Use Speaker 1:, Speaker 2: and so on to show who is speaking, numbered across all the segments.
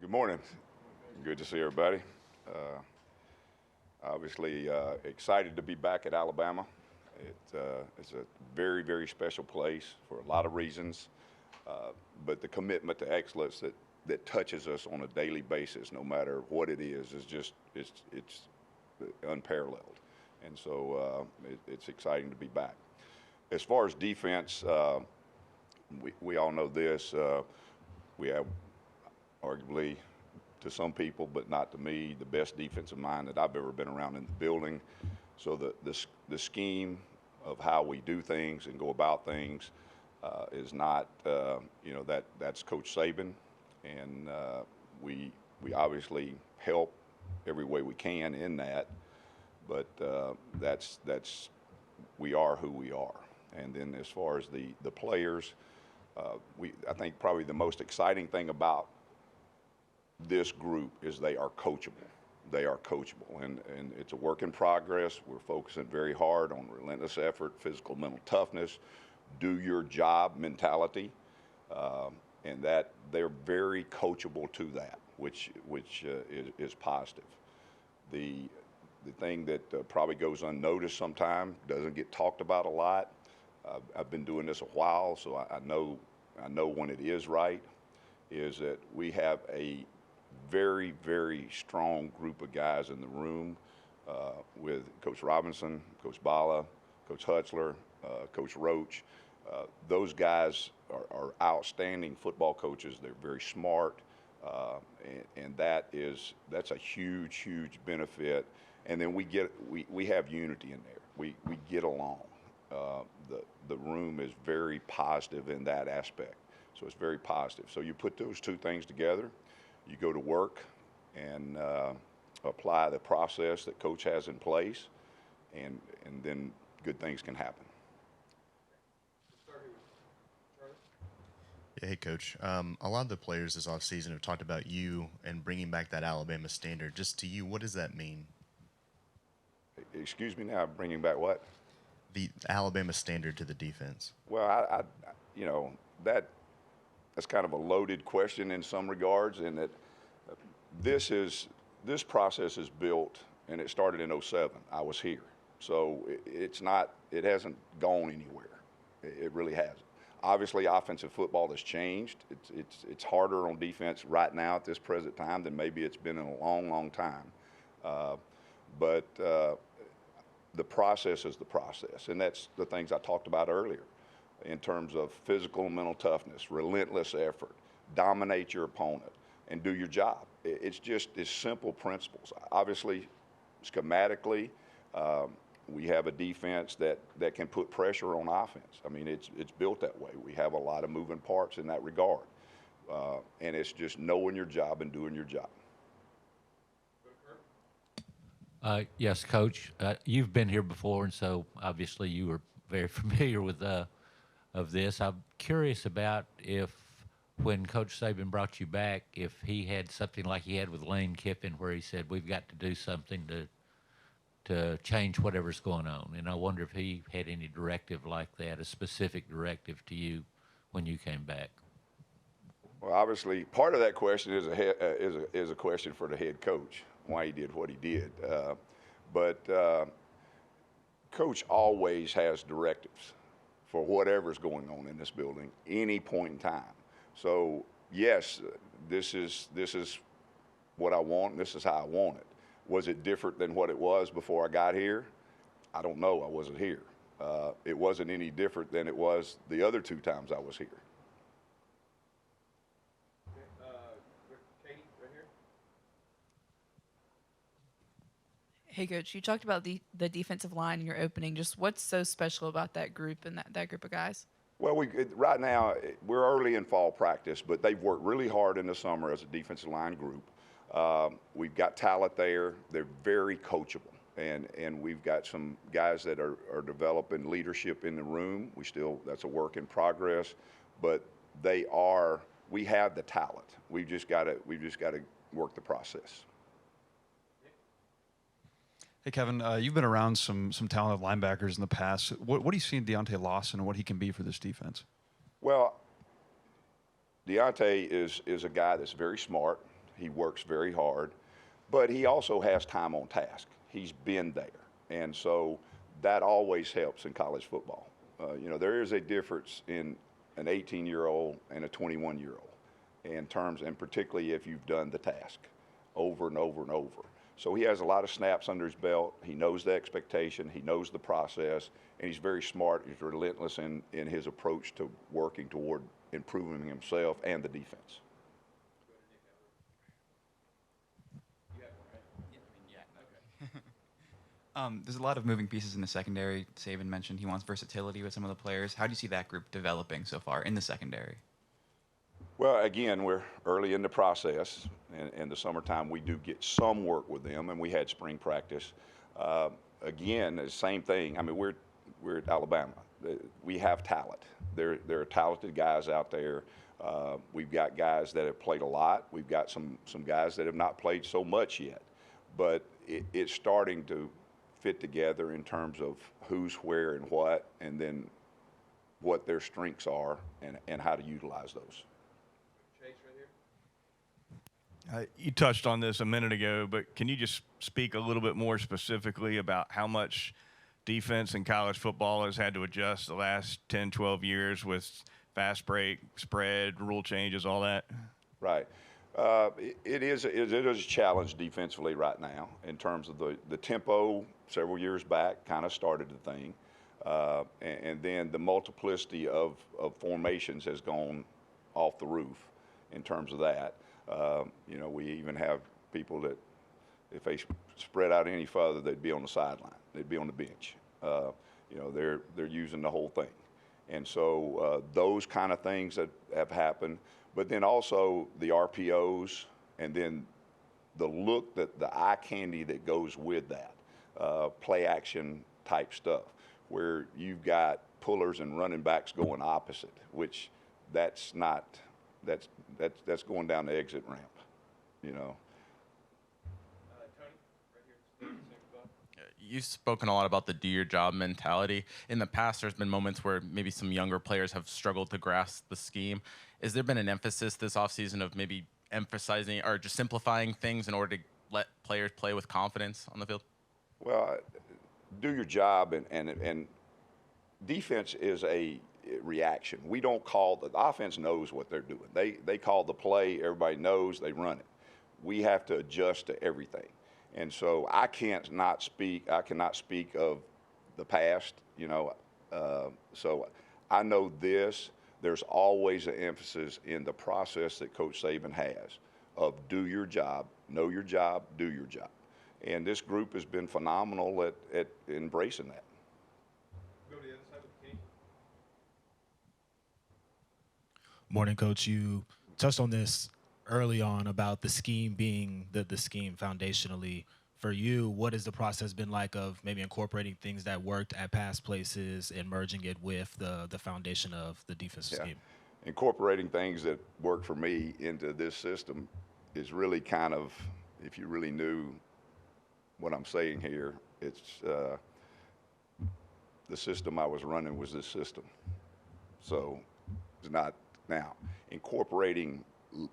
Speaker 1: Good morning. Good to see everybody. Uh, Obviously, excited to be back at Alabama. It's a very, very special place for a lot of reasons, but the commitment to excellence that touches us on a daily basis, no matter what it is just it's unparalleled. And so it's exciting to be back. As far as defense, we all know this. We have arguably, to some people, but not to me, the best defensive mind that I've ever been around in the building. So the scheme of how we do things and go about things is not, that's Coach Saban, and we obviously help every way we can in that. But that's we are who we are. And then as far as the players, I think probably the most exciting thing about this group is they are coachable. They are coachable, and it's a work in progress. We're focusing very hard on relentless effort, physical, mental toughness, do your job mentality, and that they're very coachable to that, which is positive. The thing that probably goes unnoticed sometimes, doesn't get talked about a lot. I've been doing this a while, so I know when it is right, is that we have a very, very strong group of guys in the room with Coach Robinson, Coach Bala, Coach Hutzler, Coach Roach. Those guys are outstanding football coaches. They're very smart, and that's a huge, huge benefit. And then we have unity in there. We get along. The room is very positive in that aspect. So it's very positive. So you put those two things together, you go to work and apply the process that Coach has in place, and then good things can happen.
Speaker 2: Yeah, hey, Coach. A lot of the players this offseason have talked about you and bringing back that Alabama standard. Just to you, what does that mean?
Speaker 1: Excuse me now, bringing back what?
Speaker 2: The Alabama standard to the defense.
Speaker 1: Well, that's kind of a loaded question in some regards, in that this process is built, and it started in '07. I was here, so it hasn't gone anywhere. It really hasn't. Obviously, offensive football has changed. It's harder on defense right now at this present time than maybe it's been in a long, long time. But the process is the process, and that's the things I talked about earlier in terms of physical and mental toughness, relentless effort, dominate your opponent, and do your job. It's simple principles. Obviously, schematically, we have a defense that can put pressure on offense. I mean, it's built that way. We have a lot of moving parts in that regard, and it's just knowing your job and doing your job.
Speaker 3: Yes, Coach. You've been here before, and so obviously you were very familiar with of this. I'm curious about if, when Coach Saban brought you back, if he had something like he had with Lane Kiffin, where he said, we've got to do something to change whatever's going on. And I wonder if he had any directive like that, a specific directive to you when you came back.
Speaker 1: Well, obviously, part of that question is a question for the head coach, why he did what he did. But Coach always has directives for whatever's going on in this building, any point in time. So yes, this is what I want, and this is how I want it. Was it different than what it was before I got here? I don't know. I wasn't here. It wasn't any different than it was the other two times I was here.
Speaker 4: Hey, Coach, you talked about the defensive line in your opening. Just what's so special about that group and that group of guys?
Speaker 1: Well, right now, we're early in fall practice, but they've worked really hard in the summer as a defensive line group. We've got talent there. They're very coachable, and we've got some guys that are developing leadership in the room. That's a work in progress, but we have the talent. We've just got to work the process.
Speaker 5: Hey, Kevin, you've been around some talented linebackers in the past. What do you see in Deontay Lawson and what he can be for this defense?
Speaker 1: Well, Deontay is a guy that's very smart. He works very hard, but he also has time on task. He's been there. And so that always helps in college football. There is a difference in an 18-year-old and a 21-year-old in terms, and particularly if you've done the task over and over and over. So he has a lot of snaps under his belt. He knows the expectation. He knows the process, and he's very smart. He's relentless in his approach to working toward improving himself and the defense.
Speaker 6: There's a lot of moving pieces in the secondary. Saban mentioned he wants versatility with some of the players. How do you see that group developing so far in the secondary?
Speaker 1: Well, again, we're early in the process. In the summertime, we do get some work with them, and we had spring practice. Again, the same thing. I mean, we're at Alabama. We have talent. There are talented guys out there. We've got guys that have played a lot. We've got some guys that have not played so much yet. But it's starting to fit together in terms of who's where and what, and then what their strengths are and how to utilize those.
Speaker 7: You touched on this a minute ago, but can you just speak a little bit more specifically about how much defense in college football has had to adjust the last 10, 12 years with fast break, spread, rule changes, all that?
Speaker 1: Right. It is a challenge defensively right now in terms of the tempo. Several years back kind of started the thing. And then the multiplicity of formations has gone off the roof in terms of that. We even have people that if they spread out any further, they'd be on the sideline. They'd be on the bench. They're using the whole thing. And so those kind of things that have happened. But then also the RPOs and then the look, the eye candy that goes with that, play action type stuff, where you've got pullers and running backs going opposite, which that's going down the exit ramp,
Speaker 8: Tony, right here. You've spoken a lot about the do-your-job mentality. In the past, there's been moments where maybe some younger players have struggled to grasp the scheme. Has there been an emphasis this offseason of maybe emphasizing or just simplifying things in order to let players play with confidence on the field?
Speaker 1: Well, do your job, and defense is a reaction. We don't call the offense knows what they're doing. They call the play. Everybody knows. They run it. We have to adjust to everything. And so I cannot speak of the past, so I know this. There's always an emphasis in the process that Coach Saban has of do your job, know your job, do your job. And this group has been phenomenal at embracing that.
Speaker 8: Go to the other side with the king.
Speaker 9: Morning, Coach. You touched on this early on about the scheme being the scheme foundationally. For you, what has the process been like of maybe incorporating things that worked at past places and merging it with the foundation of the defensive scheme?
Speaker 1: Incorporating things that work for me into this system is really kind of, if you really knew what I'm saying here, it's the system I was running was this system. So it's not now. Incorporating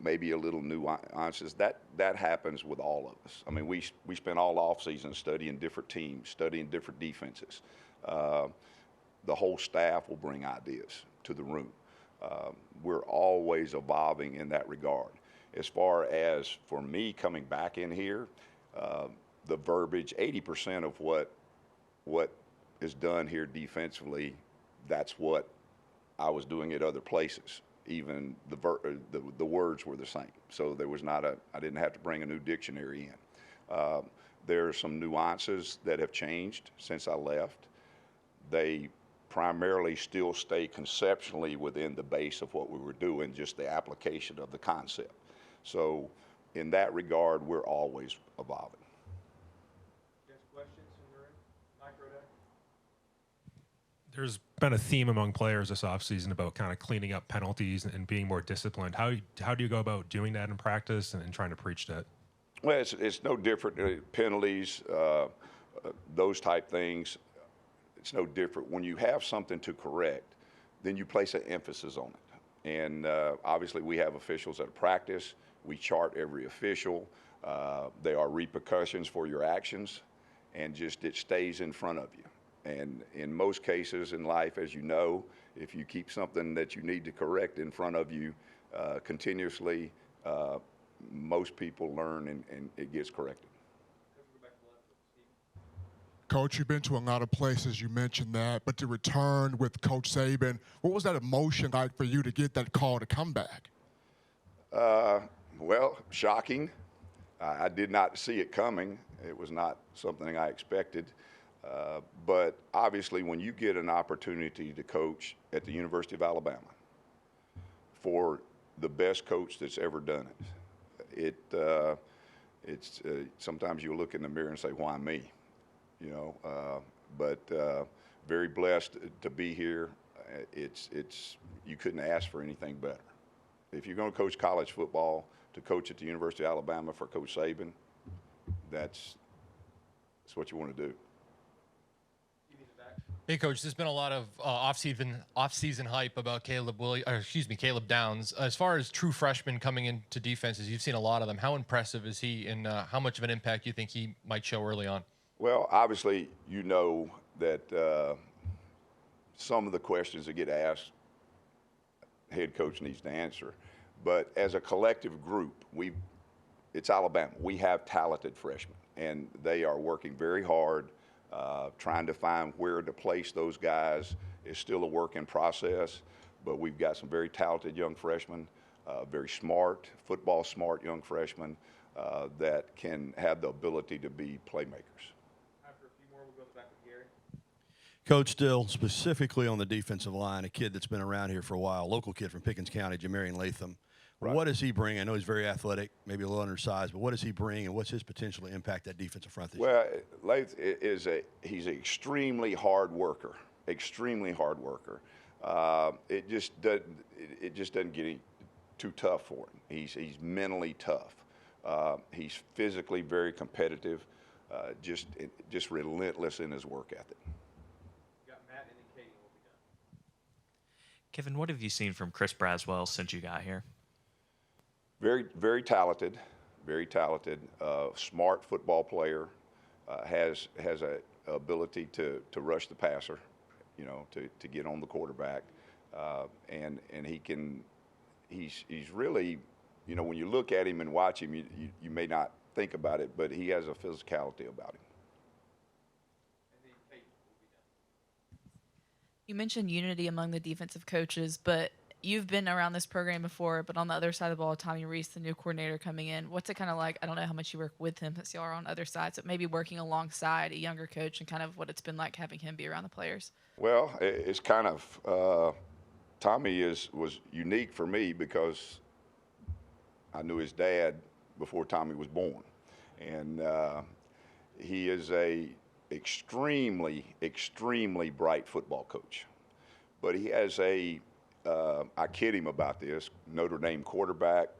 Speaker 1: maybe a little nuances, that happens with all of us. I mean, we spent all off season studying different teams, studying different defenses. The whole staff will bring ideas to the room. We're always evolving in that regard. As far as for me coming back in here, the verbiage, 80% of what is done here defensively, that's what I was doing at other places. Even the words were the same, so there was not I didn't have to bring a new dictionary in. There are some nuances that have changed since I left. They primarily still stay conceptually within the base of what we were doing, just the application of the concept. So in that regard, we're always evolving.
Speaker 8: Questions in the room? Micro deck.
Speaker 10: There's been a theme among players this offseason about kind of cleaning up penalties and being more disciplined. How do you go about doing that in practice and trying to preach that?
Speaker 1: Well, it's no different. Penalties, those type things, it's no different. When you have something to correct, then you place an emphasis on it. And obviously we have officials at practice. We chart every official. There are repercussions for your actions, and just it stays in front of you. And in most cases in life, as you know, if you keep something that you need to correct in front of you continuously, most people learn and it gets corrected.
Speaker 11: Coach, you've been to a lot of places, you mentioned that, but to return with Coach Saban, what was that emotion like for you to get that call to come back?
Speaker 1: Well, shocking. I did not see it coming. It was not something I expected. But obviously, when you get an opportunity to coach at the University of Alabama for the best coach that's ever done it, it's sometimes you look in the mirror and say, "Why me?" You know. But very blessed to be here. It's you couldn't ask for anything better. If you're going to coach college football, to coach at the University of Alabama for Coach Saban, that's what you want to do.
Speaker 12: Hey, Coach. There's been a lot of off-season hype about Caleb Downs. As far as true freshmen coming into defenses, you've seen a lot of them. How impressive is he, and how much of an impact do you think he might show early on?
Speaker 1: Well, obviously, you know that some of the questions that get asked, head coach needs to answer. But as a collective group, it's Alabama. We have talented freshmen, and they are working very hard. Trying to find where to place those guys is still a work in process, but we've got some very talented young freshmen, very smart, football smart young freshmen that can have the ability to be playmakers.
Speaker 13: After a few more, we'll go back with Gary.
Speaker 14: Coach Steele, specifically on the defensive line, a kid that's been around here for a while, local kid from Pickens County, Jamarion Latham. Right. What does he bring? I know he's very athletic, maybe a little undersized, but what does he bring, and what's his potential to impact that defensive front this year?
Speaker 1: Well, he's an extremely hard worker, extremely hard worker. It just doesn't get too tough for him. He's mentally tough. He's physically very competitive, just relentless in his work ethic.
Speaker 13: You got Matt, and then Katie will be done.
Speaker 15: Kevin, what have you seen from Chris Braswell since you got here?
Speaker 1: Very, very talented, smart football player, has a ability to rush the passer, you know, to get on the quarterback, and he's really, you know, when you look at him and watch him, you may not think about it, but he has a physicality about him.
Speaker 13: And then Kate will be done.
Speaker 4: You mentioned unity among the defensive coaches, but you've been around this program before, but on the other side of the ball, Tommy Reese, the new coordinator coming in, what's it kind of like? I don't know how much you work with him since y'all are on other sides, but maybe working alongside a younger coach and kind of what it's been like having him be around the players.
Speaker 1: Well, it's kind of Tommy was unique for me because I knew his dad before Tommy was born, and he is a extremely bright football coach, but he has I kid him about this, Notre Dame quarterback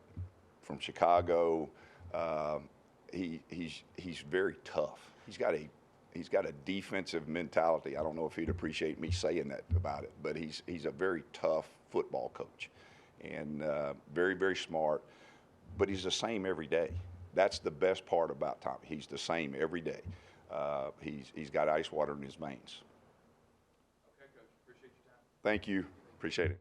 Speaker 1: from Chicago. He's very tough. He's got a defensive mentality. I don't know if he'd appreciate me saying that about it, but he's a very tough football coach, and very, very smart. But he's the same every day. That's the best part about Tommy. He's the same every day. He's got ice water in his veins.
Speaker 13: Okay, Coach. Appreciate your time.
Speaker 1: Thank you. Appreciate it.